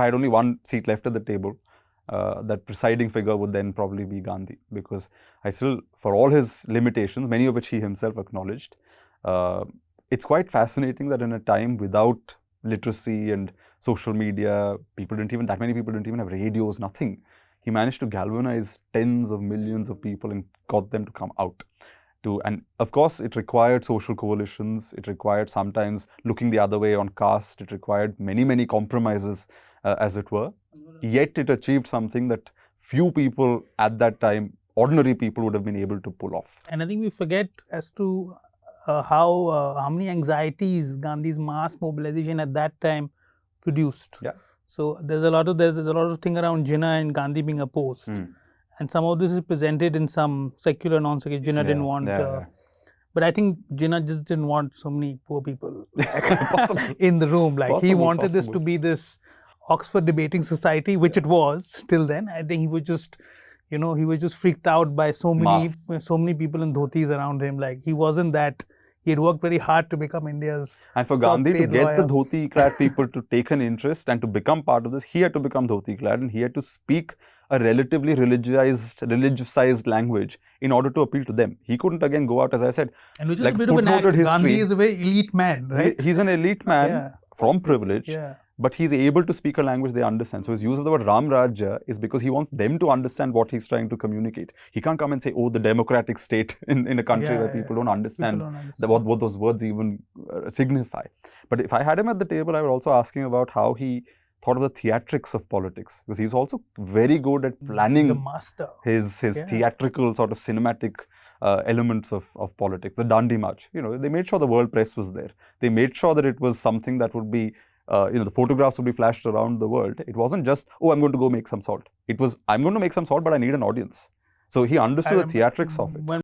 I had only one seat left at the table, that presiding figure would then probably be Gandhi, because I still, for all his limitations, many of which he himself acknowledged, it's quite fascinating that in a time without literacy and social media, that many people didn't even have radios, nothing. He managed to galvanize tens of millions of people and got them to come out. And of course, it required social coalitions. It required sometimes looking the other way on caste. It required many, many compromises, as it were. Yet it achieved something that few people at that time, ordinary people, would have been able to pull off. And I think we forget as to how many anxieties Gandhi's mass mobilization at that time produced. Yeah. So there's a lot of thing around Jinnah and Gandhi being opposed. And some of this is presented in some secular, non-secular. Jinnah didn't want, but I think Jinnah just didn't want so many poor people in the room. Like he wanted this to be this Oxford debating society, which it was till then. I think he was just, he was just freaked out by so many people in dhotis around him. Like he wasn't that. He had worked very hard to become India's. And for Gandhi to get the dhoti-clad people to take an interest and to become part of this, he had to become dhoti-clad and he had to speak a relatively religiousized language in order to appeal to them. He couldn't again go out, as I said, and which is a bit of an act. Gandhi is a very elite man, right? He's an elite man from privilege, but he's able to speak a language they understand. So his use of the word Ram Rajya is because he wants them to understand what he's trying to communicate. He can't come and say, oh, the democratic state in a country where people don't understand, what those words even signify. But if I had him at the table, I would also ask him about how he thought of the theatrics of politics, because he's also very good at planning his theatrical sort of cinematic elements of politics. The Dandi March, they made sure the world press was there. They made sure that it was something that would be, the photographs would be flashed around the world. It wasn't just, oh, I'm going to go make some salt. It was, I'm going to make some salt, but I need an audience. So he understood the theatrics of it.